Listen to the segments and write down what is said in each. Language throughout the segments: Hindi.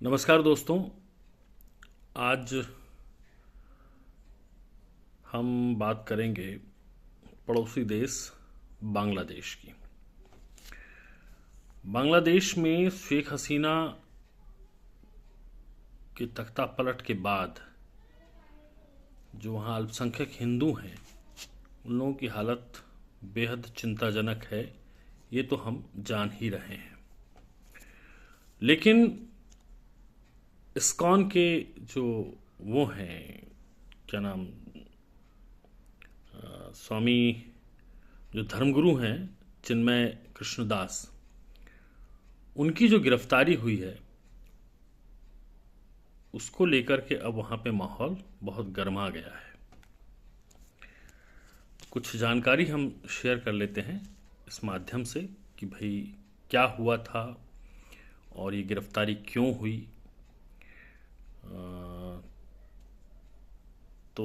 नमस्कार दोस्तों। आज हम बात करेंगे पड़ोसी देश बांग्लादेश की। बांग्लादेश में शेख हसीना के तख्ता पलट के बाद जो वहाँ अल्पसंख्यक हिंदू हैं उन लोगों की हालत बेहद चिंताजनक है, ये तो हम जान ही रहे हैं। लेकिन इस्कॉन के जो वो हैं, क्या नाम, स्वामी जो धर्मगुरु हैं चिन्मय कृष्णदास, उनकी जो गिरफ्तारी हुई है उसको लेकर के अब वहाँ पे माहौल बहुत गर्मा गया है। कुछ जानकारी हम शेयर कर लेते हैं इस माध्यम से कि भाई क्या हुआ था और ये गिरफ्तारी क्यों हुई। तो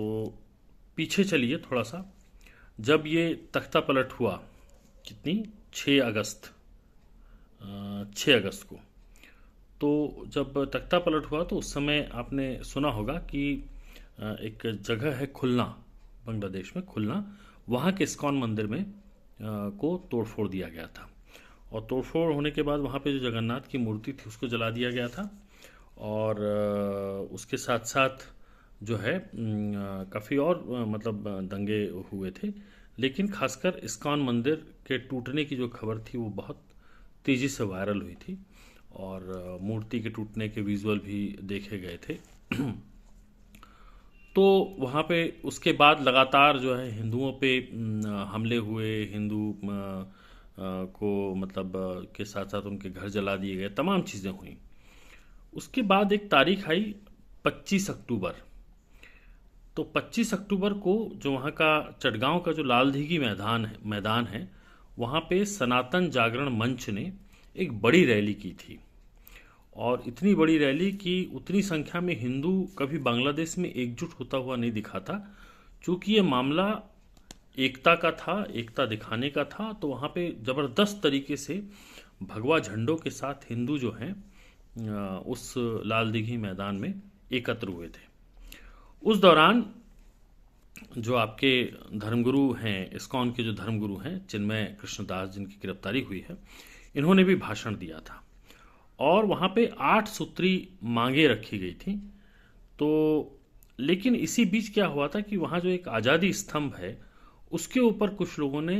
पीछे चलिए थोड़ा सा। जब ये तख्ता पलट हुआ, कितनी 6 अगस्त को, तो जब तख्ता पलट हुआ तो उस समय आपने सुना होगा कि एक जगह है खुलना, बांग्लादेश में खुलना, वहाँ के इस्कॉन मंदिर में को तोड़फोड़ दिया गया था। और तोड़फोड़ होने के बाद वहाँ पे जो जगन्नाथ की मूर्ति थी उसको जला दिया गया था। और उसके साथ साथ जो है काफ़ी और मतलब दंगे हुए थे। लेकिन खासकर इस्कॉन मंदिर के टूटने की जो खबर थी वो बहुत तेज़ी से वायरल हुई थी और मूर्ति के टूटने के विजुअल भी देखे गए थे। तो वहाँ पे उसके बाद लगातार जो है हिंदुओं पे हमले हुए, हिंदू को मतलब के साथ साथ उनके घर जला दिए गए, तमाम चीज़ें हुई। उसके बाद एक तारीख आई 25 अक्टूबर। तो 25 अक्टूबर को जो वहाँ का चटगांव का जो लाल दीघी मैदान है वहाँ पे सनातन जागरण मंच ने एक बड़ी रैली की थी। और इतनी बड़ी रैली कि उतनी संख्या में हिंदू कभी बांग्लादेश में एकजुट होता हुआ नहीं दिखा था। चूँकि ये मामला एकता का था, एकता दिखाने का था, तो वहाँ पे ज़बरदस्त तरीके से भगवा झंडों के साथ हिंदू जो हैं उस लाल दीघी मैदान में एकत्र हुए थे। उस दौरान जो आपके धर्मगुरु हैं, इस्कॉन के जो धर्मगुरु हैं चिन्मय कृष्णदास, जिनकी गिरफ्तारी हुई है, इन्होंने भी भाषण दिया था और वहाँ पे 8 सूत्री मांगे रखी गई थी। तो लेकिन इसी बीच क्या हुआ था कि वहाँ जो एक आज़ादी स्तंभ है उसके ऊपर कुछ लोगों ने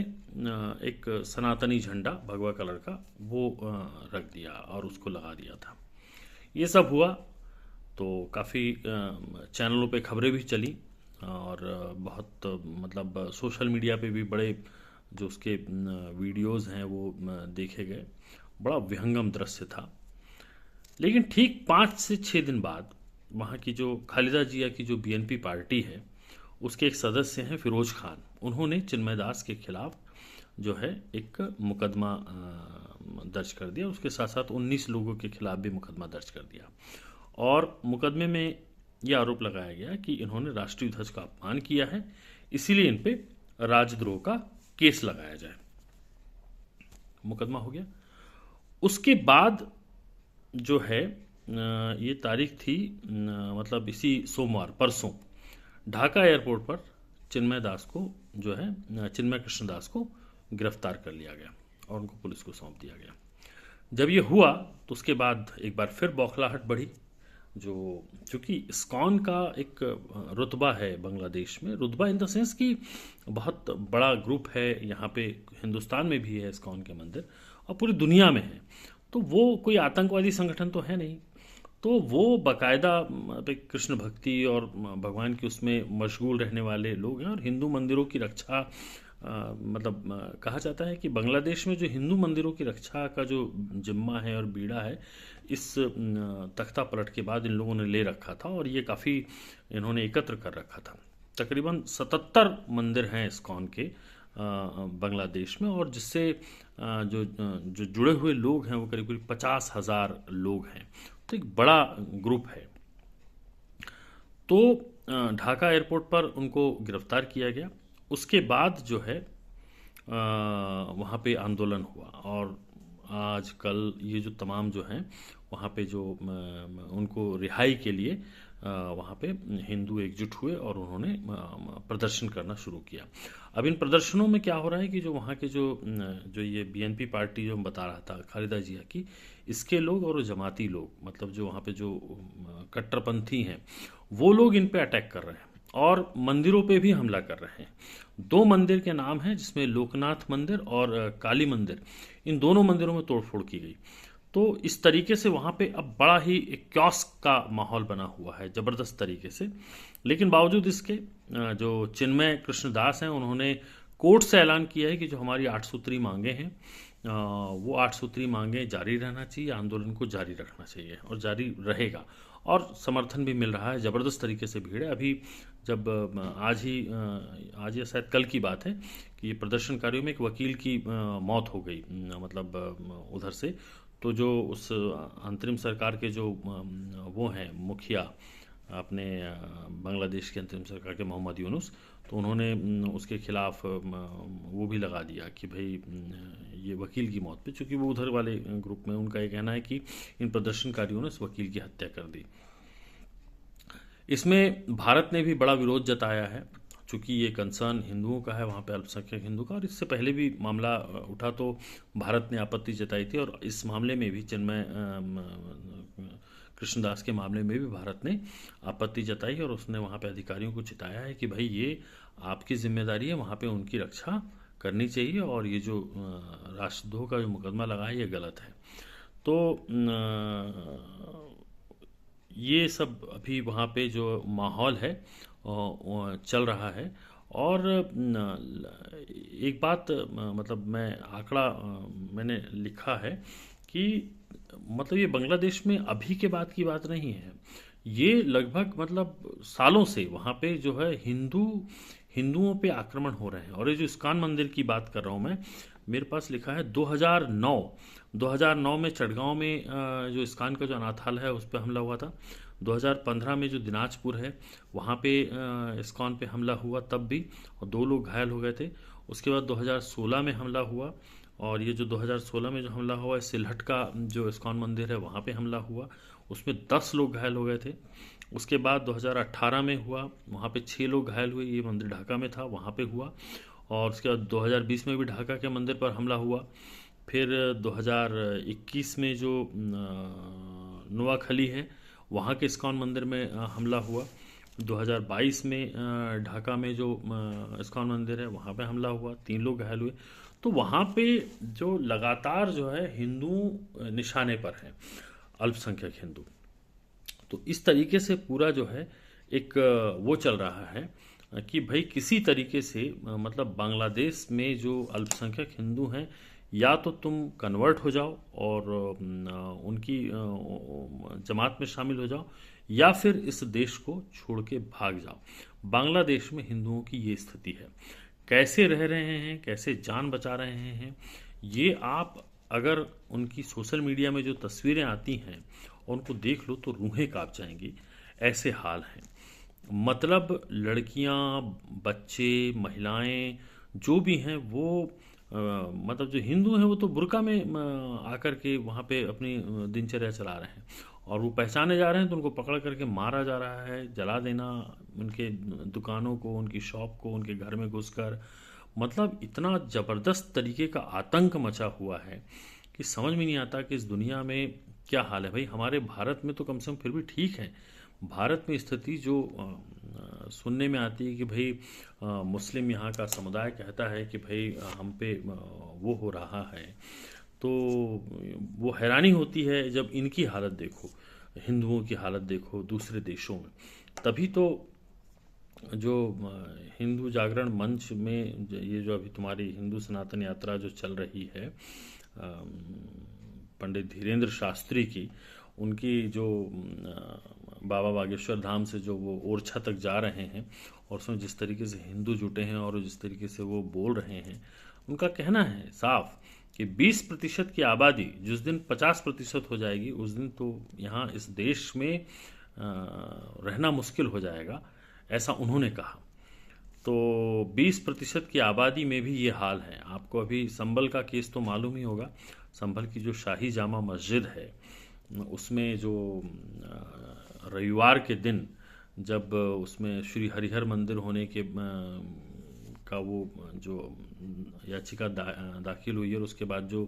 एक सनातनी झंडा भगवा कलर का वो रख दिया और उसको लगा दिया था। ये सब हुआ तो काफ़ी चैनलों पे खबरें भी चली और बहुत मतलब सोशल मीडिया पे भी बड़े जो उसके वीडियोस हैं वो देखे गए। बड़ा विहंगम दृश्य था। लेकिन ठीक 5 से 6 दिन बाद वहाँ की जो खालिदा जिया की जो बीएनपी पार्टी है उसके एक सदस्य हैं फिरोज खान, उन्होंने चिन्मय दास के खिलाफ जो है एक मुकदमा दर्ज कर दिया। उसके साथ साथ 19 लोगों के खिलाफ भी मुकदमा दर्ज कर दिया और मुकदमे में यह आरोप लगाया गया कि इन्होंने राष्ट्रीय ध्वज का अपमान किया है, इसीलिए इन पे राजद्रोह का केस लगाया जाए। मुकदमा हो गया। उसके बाद जो है ये तारीख थी मतलब इसी सोमवार, परसों, ढाका एयरपोर्ट पर चिन्मय दास को जो है चिन्मय कृष्णदास को गिरफ्तार कर लिया गया और उनको पुलिस को सौंप दिया गया। जब ये हुआ तो उसके बाद एक बार फिर बौखलाहट बढ़ी। जो चूँकि इस्कॉन का एक रुतबा है बांग्लादेश में, रुतबा इन द सेंस कि बहुत बड़ा ग्रुप है, यहाँ पे हिंदुस्तान में भी है इस्कॉन के मंदिर और पूरी दुनिया में है, तो वो कोई आतंकवादी संगठन तो है नहीं। तो वो बाकायदा कृष्ण भक्ति और भगवान की उसमें मशगूल रहने वाले लोग हैं और हिंदू मंदिरों की रक्षा मतलब कहा जाता है कि बांग्लादेश में जो हिंदू मंदिरों की रक्षा का जो जिम्मा है और बीड़ा है इस तख्ता पलट के बाद इन लोगों ने ले रखा था और ये काफ़ी इन्होंने एकत्र कर रखा था। तकरीबन 77 मंदिर हैं इस्कॉन के बांग्लादेश में और जिससे जो जो जुड़े हुए लोग हैं वो करीब करीब 50,000 लोग हैं। तो एक बड़ा ग्रुप है। तो ढाका एयरपोर्ट पर उनको गिरफ्तार किया गया। उसके बाद जो है वहाँ पे आंदोलन हुआ और आज कल ये जो तमाम जो हैं वहाँ पे जो उनको रिहाई के लिए वहाँ पे हिंदू एकजुट हुए और उन्होंने प्रदर्शन करना शुरू किया। अब इन प्रदर्शनों में क्या हो रहा है कि जो वहाँ के जो ये बीएनपी पार्टी जो बता रहा था खालिदा जिया की, इसके लोग और जमाती लोग, मतलब जो वहाँ पे जो कट्टरपंथी हैं, वो लोग इन पे अटैक कर रहे हैं और मंदिरों पे भी हमला कर रहे हैं। 2 मंदिर के नाम हैं जिसमें लोकनाथ मंदिर और काली मंदिर, इन दोनों मंदिरों में तोड़फोड़ की गई। तो इस तरीके से वहाँ पे अब बड़ा ही एक क्योस्क का माहौल बना हुआ है ज़बरदस्त तरीके से। लेकिन बावजूद इसके जो चिन्मय कृष्णदास हैं, उन्होंने कोर्ट से ऐलान किया है कि जो हमारी 8 सूत्री मांगे हैं, वो 8 सूत्री मांगे जारी रहना चाहिए, आंदोलन को जारी रखना चाहिए और जारी रहेगा। और समर्थन भी मिल रहा है, ज़बरदस्त तरीके से भीड़ है। अभी जब आज या शायद कल की बात है कि प्रदर्शनकारियों में एक वकील की मौत हो गई, मतलब उधर से। तो जो उस अंतरिम सरकार के जो वो हैं मुखिया अपने बांग्लादेश के अंतरिम सरकार के, मोहम्मद यूनुस, तो उन्होंने उसके खिलाफ वो भी लगा दिया कि भाई ये वकील की मौत पे, चूँकि वो उधर वाले ग्रुप में, उनका ये कहना है कि इन प्रदर्शनकारियों ने इस वकील की हत्या कर दी। इसमें भारत ने भी बड़ा विरोध जताया है, चूँकि ये कंसर्न हिंदुओं का है, वहाँ पे अल्पसंख्यक हिंदू का, और इससे पहले भी मामला उठा तो भारत ने आपत्ति जताई थी। और इस मामले में भी चिन्मय कृष्णदास के मामले में भी भारत ने आपत्ति जताई और उसने वहाँ पे अधिकारियों को चिताया है कि भाई ये आपकी जिम्मेदारी है, वहाँ पे उनकी रक्षा करनी चाहिए और ये जो राष्ट्रद्रोह का जो मुकदमा लगा है ये गलत है। तो ये सब अभी वहाँ पे जो माहौल है चल रहा है। और एक बात, मतलब मैं आंकड़ा मैंने लिखा है कि मतलब ये बांग्लादेश में अभी के बाद की बात नहीं है, ये लगभग मतलब सालों से वहाँ पे जो है हिंदुओं पे आक्रमण हो रहे हैं। और ये जो इस्कॉन मंदिर की बात कर रहा हूँ मैं, मेरे पास लिखा है 2009 में चटगांव में जो इस्कॉन का जो अनाथालय है उस पर हमला हुआ था। 2015 में जो दिनाजपुर है वहाँ पे इस्कॉन पे हमला हुआ तब भी, और 2 लोग घायल हो गए थे। उसके बाद 2016 में हमला हुआ, और ये जो 2016 में जो हमला हुआ सिलहट का जो इस्कॉन मंदिर है वहाँ पे हमला हुआ, उसमें 10 लोग घायल हो गए थे। उसके बाद 2018 में हुआ, वहाँ पे 6 लोग घायल हुए, ये मंदिर ढाका में था, वहाँ पे हुआ। और उसके बाद 2020 में भी ढाका के मंदिर पर हमला हुआ। फिर 2021 में जो नोआखली है वहाँ के इस्कॉन मंदिर में हमला हुआ। 2022 में ढाका में जो इस्कॉन मंदिर है वहाँ पे हमला हुआ, 3 लोग घायल हुए। तो वहाँ पे जो लगातार जो है हिंदू निशाने पर हैं, अल्पसंख्यक हिंदू। तो इस तरीके से पूरा जो है एक वो चल रहा है कि भाई किसी तरीके से मतलब बांग्लादेश में जो अल्पसंख्यक हिंदू हैं, या तो तुम कन्वर्ट हो जाओ और उनकी जमात में शामिल हो जाओ, या फिर इस देश को छोड़ के भाग जाओ। बांग्लादेश में हिंदुओं की ये स्थिति है। कैसे रह रहे हैं, कैसे जान बचा रहे हैं, ये आप अगर उनकी सोशल मीडिया में जो तस्वीरें आती हैं उनको देख लो तो रूहें कांप जाएंगी, ऐसे हाल हैं। मतलब लड़कियां, बच्चे, महिलाएं जो भी हैं वो मतलब जो हिंदू हैं वो तो बुर्का में आकर के वहाँ पे अपनी दिनचर्या चला रहे हैं, और वो पहचाने जा रहे हैं तो उनको पकड़ करके मारा जा रहा है, जला देना उनके दुकानों को, उनकी शॉप को, उनके घर में घुसकर। मतलब इतना ज़बरदस्त तरीके का आतंक मचा हुआ है कि समझ में नहीं आता कि इस दुनिया में क्या हाल है। भाई हमारे भारत में तो कम से कम फिर भी ठीक है, भारत में स्थिति जो सुनने में आती है कि भाई मुस्लिम यहाँ का समुदाय कहता है कि भाई हम पे वो हो रहा है, तो वो हैरानी होती है जब इनकी हालत देखो, हिंदुओं की हालत देखो दूसरे देशों में। तभी तो जो हिंदू जागरण मंच में ये जो अभी तुम्हारी हिंदू सनातन यात्रा जो चल रही है पंडित धीरेन्द्र शास्त्री की, उनकी जो बाबा बागेश्वर धाम से जो वो ओरछा तक जा रहे हैं, और उसमें जिस तरीके से हिंदू जुटे हैं और जिस तरीके से वो बोल रहे हैं, उनका कहना है साफ कि 20% की आबादी जिस दिन 50% हो जाएगी उस दिन तो यहाँ इस देश में रहना मुश्किल हो जाएगा, ऐसा उन्होंने कहा। तो 20% की आबादी में भी ये हाल है। आपको अभी संभल का केस तो मालूम ही होगा। संभल की जो शाही जामा मस्जिद है उसमें जो रविवार के दिन जब उसमें श्री हरिहर मंदिर होने के का वो जो याचिका दाखिल हुई और उसके बाद जो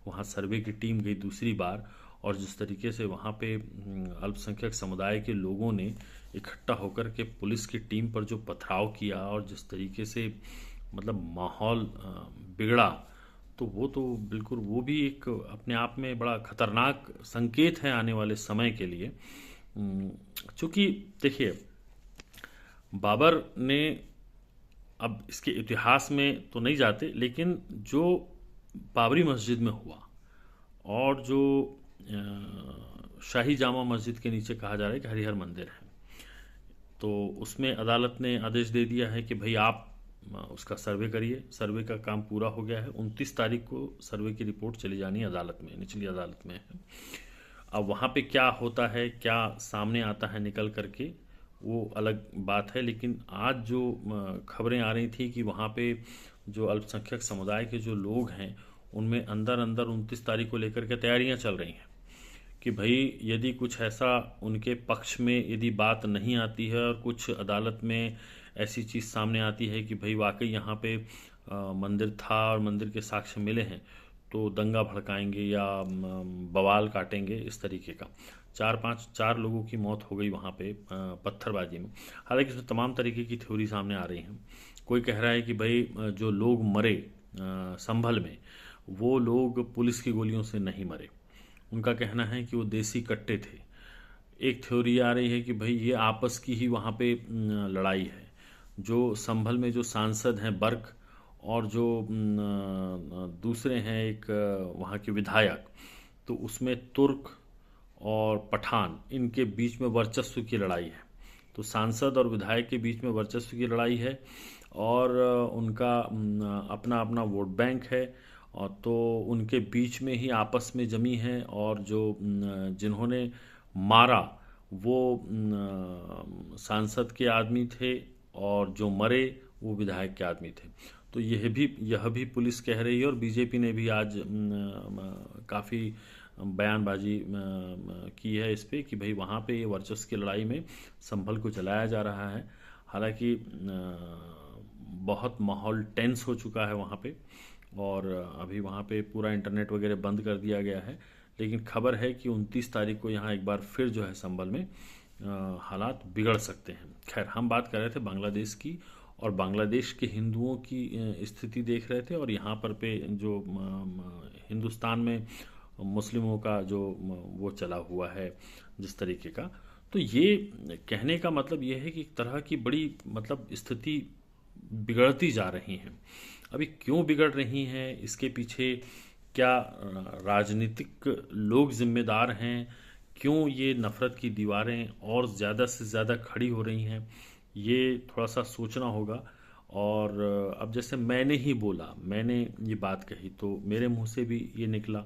वहाँ सर्वे की टीम गई दूसरी बार, और जिस तरीके से वहाँ पे अल्पसंख्यक समुदाय के लोगों ने इकट्ठा होकर के पुलिस की टीम पर जो पथराव किया और जिस तरीके से मतलब माहौल बिगड़ा, तो वो तो बिल्कुल वो भी एक अपने आप में बड़ा खतरनाक संकेत है आने वाले समय के लिए। चूँकि देखिए, बाबर ने, अब इसके इतिहास में तो नहीं जाते, लेकिन जो बाबरी मस्जिद में हुआ और जो शाही जामा मस्जिद के नीचे कहा जा रहा है कि हरिहर मंदिर है, तो उसमें अदालत ने आदेश दे दिया है कि भाई आप उसका सर्वे करिए। सर्वे का काम पूरा हो गया है, 29 तारीख को सर्वे की रिपोर्ट चली जानी है अदालत में, निचली अदालत में है। अब वहाँ पे क्या होता है, क्या सामने आता है निकल करके, वो अलग बात है। लेकिन आज जो खबरें आ रही थी कि वहाँ पे जो अल्पसंख्यक समुदाय के जो लोग हैं उनमें अंदर अंदर 29 तारीख को लेकर के तैयारियां चल रही हैं कि भाई यदि कुछ ऐसा उनके पक्ष में यदि बात नहीं आती है और कुछ अदालत में ऐसी चीज़ सामने आती है कि भाई वाकई यहाँ पे मंदिर था और मंदिर के साक्ष्य मिले हैं, तो दंगा भड़काएंगे या बवाल काटेंगे, इस तरीके का। चार लोगों की मौत हो गई वहाँ पे पत्थरबाजी में। हालांकि इसमें तमाम तरीके की थ्योरी सामने आ रही हैं। कोई कह रहा है कि भाई जो लोग मरे संभल में, वो लोग पुलिस की गोलियों से नहीं मरे, उनका कहना है कि वो देसी कट्टे थे। एक थ्योरी आ रही है कि भाई ये आपस की ही वहाँ पे लड़ाई है। जो संभल में जो सांसद हैं बर्क और जो दूसरे हैं एक वहाँ के विधायक, तो उसमें तुर्क और पठान, इनके बीच में वर्चस्व की लड़ाई है। तो सांसद और विधायक के बीच में वर्चस्व की लड़ाई है और उनका अपना अपना वोट बैंक है, और तो उनके बीच में ही आपस में जमी है। और जो जिन्होंने मारा वो सांसद के आदमी थे और जो मरे वो विधायक के आदमी थे। तो यह भी पुलिस कह रही है और बीजेपी ने भी आज काफ़ी बयानबाजी की है इस पे कि भाई वहाँ पे ये वर्चस्व की लड़ाई में संभल को चलाया जा रहा है। हालांकि बहुत माहौल टेंस हो चुका है वहाँ पे और अभी वहाँ पे पूरा इंटरनेट वगैरह बंद कर दिया गया है। लेकिन खबर है कि 29 तारीख को यहाँ एक बार फिर जो है संभल में हालात बिगड़ सकते हैं। खैर, हम बात कर रहे थे बांग्लादेश की और बांग्लादेश के हिंदुओं की स्थिति देख रहे थे, और यहाँ पर पे जो हिंदुस्तान में मुस्लिमों का जो वो चला हुआ है जिस तरीके का। तो ये कहने का मतलब ये है कि एक तरह की बड़ी मतलब स्थिति बिगड़ती जा रही हैं। अभी क्यों बिगड़ रही हैं, इसके पीछे क्या राजनीतिक लोग जिम्मेदार हैं, क्यों ये नफ़रत की दीवारें और ज़्यादा से ज़्यादा खड़ी हो रही हैं, ये थोड़ा सा सोचना होगा। और अब जैसे मैंने ही बोला, मैंने ये बात कही तो मेरे मुंह से भी ये निकला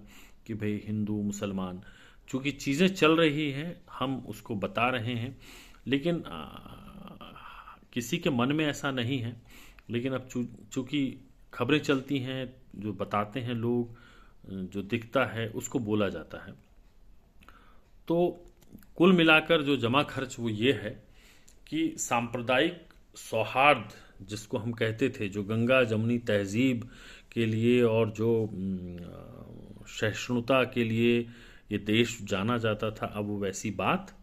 कि भाई हिंदू मुसलमान, चूँकि चीज़ें चल रही हैं हम उसको बता रहे हैं, लेकिन किसी के मन में ऐसा नहीं है। लेकिन अब चूँकि खबरें चलती हैं, जो बताते हैं लोग, जो दिखता है उसको बोला जाता है। तो कुल मिलाकर जो जमा खर्च वो ये है कि सांप्रदायिक सौहार्द जिसको हम कहते थे, जो गंगा जमुनी तहजीब के लिए और जो सहिष्णुता के लिए ये देश जाना जाता था, अब वो वैसी बात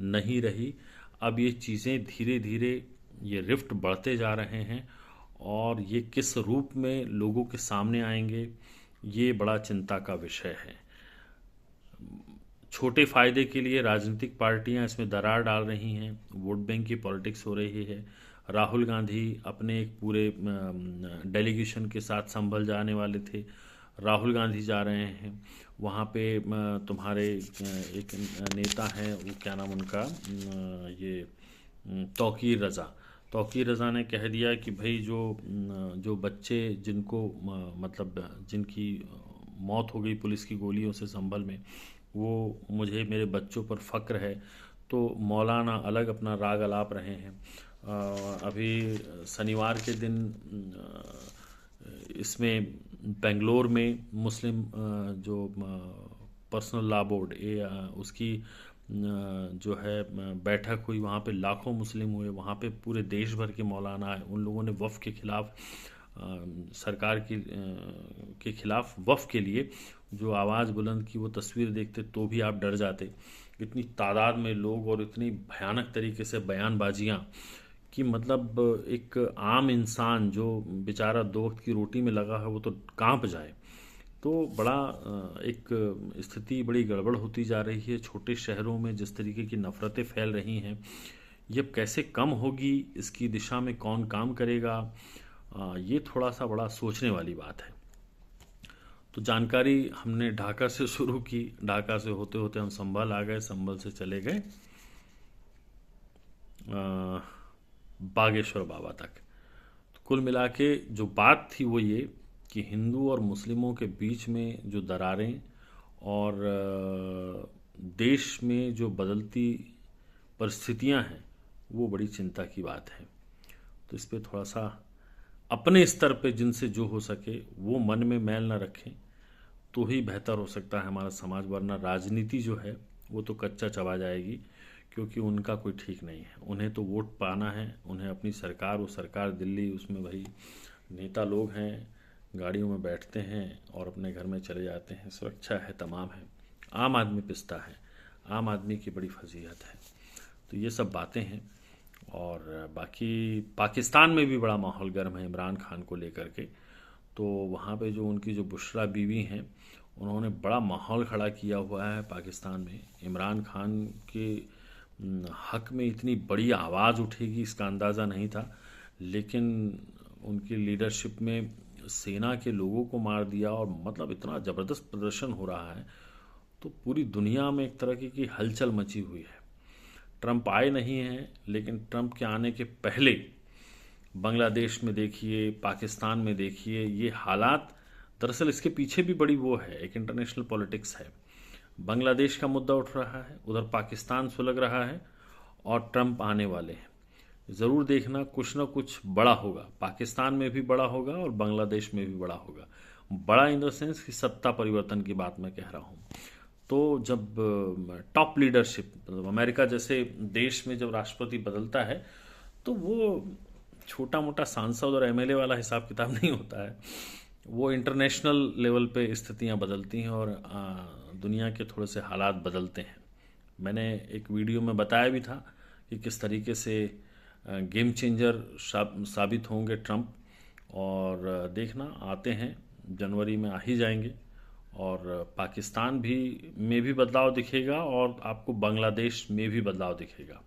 नहीं रही। अब ये चीज़ें धीरे धीरे ये रिफ्ट बढ़ते जा रहे हैं और ये किस रूप में लोगों के सामने आएंगे, ये बड़ा चिंता का विषय है। छोटे फ़ायदे के लिए राजनीतिक पार्टियां इसमें दरार डाल रही हैं, वोट बैंक की पॉलिटिक्स हो रही है। राहुल गांधी अपने एक पूरे डेलीगेशन के साथ संभल जाने वाले थे, राहुल गांधी जा रहे हैं वहाँ पे। तुम्हारे एक नेता हैं, वो क्या नाम उनका, ये तौकीर रज़ा ने कह दिया कि भाई जो बच्चे जिनको मतलब जिनकी मौत हो गई पुलिस की गोलियों से संभल में, वो मुझे मेरे बच्चों पर फ़क्र है। तो मौलाना अलग अपना राग अलाप रहे हैं। अभी शनिवार के दिन इसमें बेंगलोर में मुस्लिम जो पर्सनल लॉ बोर्ड, ये उसकी जो है बैठक हुई, वहाँ पे लाखों मुस्लिम हुए, वहाँ पे पूरे देश भर के मौलाना आए, उन लोगों ने वफ़ के ख़िलाफ़ सरकार की के ख़िलाफ़ वफ़ के लिए जो आवाज़ बुलंद की, वो तस्वीर देखते तो भी आप डर जाते। इतनी तादाद में लोग और इतनी भयानक तरीके से बयानबाजियाँ कि मतलब एक आम इंसान जो बेचारा दो वक्त की रोटी में लगा है वो तो कांप जाए। तो बड़ा एक स्थिति बड़ी गड़बड़ होती जा रही है। छोटे शहरों में जिस तरीके की नफ़रतें फैल रही हैं, ये अब कैसे कम होगी, इसकी दिशा में कौन काम करेगा, ये थोड़ा सा बड़ा सोचने वाली बात है। तो जानकारी हमने ढाका से शुरू की, ढाका से होते होते हम संभल आ गए, संभल से चले गए बागेश्वर बाबा तक। तो कुल मिला के जो बात थी वो ये कि हिंदू और मुस्लिमों के बीच में जो दरारें और देश में जो बदलती परिस्थितियां हैं, वो बड़ी चिंता की बात है। तो इस पे थोड़ा सा अपने स्तर पे जिनसे जो हो सके वो मन में मैल ना रखें, तो ही बेहतर हो सकता है हमारा समाज, वरना राजनीति जो है वो तो कच्चा चबा जाएगी, क्योंकि उनका कोई ठीक नहीं है। उन्हें तो वोट पाना है, उन्हें अपनी सरकार, वो सरकार दिल्ली, उसमें भाई नेता लोग हैं, गाड़ियों में बैठते हैं और अपने घर में चले जाते हैं, सुरक्षा है, तमाम है, आम आदमी पिसता है, आम आदमी की बड़ी फजीहत है। तो ये सब बातें हैं। और बाकी पाकिस्तान में भी बड़ा माहौल गर्म है इमरान खान को लेकर के। तो वहाँ पे जो उनकी जो बुशरा बीवी हैं, उन्होंने बड़ा माहौल खड़ा किया हुआ है पाकिस्तान में। इमरान खान के हक में इतनी बड़ी आवाज़ उठेगी इसका अंदाज़ा नहीं था, लेकिन उनकी लीडरशिप में सेना के लोगों को मार दिया और मतलब इतना ज़बरदस्त प्रदर्शन हो रहा है। तो पूरी दुनिया में एक तरह की हलचल मची हुई है। ट्रंप आए नहीं हैं, लेकिन ट्रंप के आने के पहले बांग्लादेश में देखिए, पाकिस्तान में देखिए, ये हालात, दरअसल इसके पीछे भी बड़ी वो है, एक इंटरनेशनल पॉलिटिक्स है। बांग्लादेश का मुद्दा उठ रहा है, उधर पाकिस्तान सुलग रहा है और ट्रंप आने वाले हैं। ज़रूर देखना कुछ ना कुछ बड़ा होगा, पाकिस्तान में भी बड़ा होगा और बांग्लादेश में भी बड़ा होगा। बड़ा इन द सेंस कि सत्ता परिवर्तन की बात मैं कह रहा हूँ। तो जब टॉप लीडरशिप, मतलब अमेरिका जैसे देश में जब राष्ट्रपति बदलता है, तो वो छोटा मोटा सांसद और एमएलए वाला हिसाब किताब नहीं होता है। वो इंटरनेशनल लेवल पे स्थितियां बदलती हैं और दुनिया के थोड़े से हालात बदलते हैं। मैंने एक वीडियो में बताया भी था कि किस तरीके से गेम चेंजर साबित होंगे ट्रंप। और देखना, आते हैं, जनवरी में आ ही जाएंगे और पाकिस्तान भी में भी बदलाव दिखेगा और आपको बांग्लादेश में भी बदलाव दिखेगा,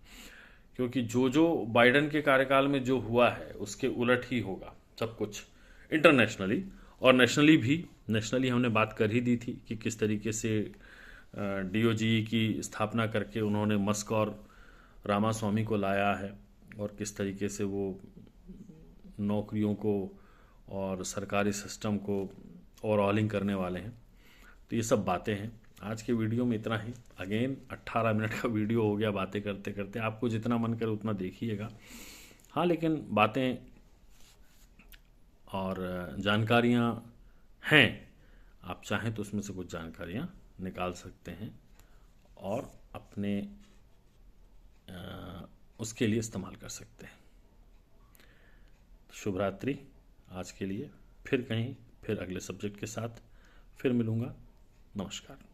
क्योंकि जो जो बाइडन के कार्यकाल में जो हुआ है उसके उलट ही होगा सब कुछ, इंटरनेशनली और नेशनली भी। नेशनली हमने बात कर ही दी थी कि किस तरीके से डीओजी की स्थापना करके उन्होंने मस्क और रामास्वामी को लाया है और किस तरीके से वो नौकरियों को और सरकारी सिस्टम को ओवरऑलिंग करने वाले हैं। तो ये सब बातें हैं। आज के वीडियो में इतना ही। अगेन 18 मिनट का वीडियो हो गया बातें करते करते। आपको जितना मन करे उतना देखिएगा। हाँ, लेकिन बातें और जानकारियाँ हैं, आप चाहें तो उसमें से कुछ जानकारियाँ निकाल सकते हैं और अपने उसके लिए इस्तेमाल कर सकते हैं। शुभ रात्रि आज के लिए। फिर कहीं, फिर अगले सब्जेक्ट के साथ फिर मिलूँगा। नमस्कार।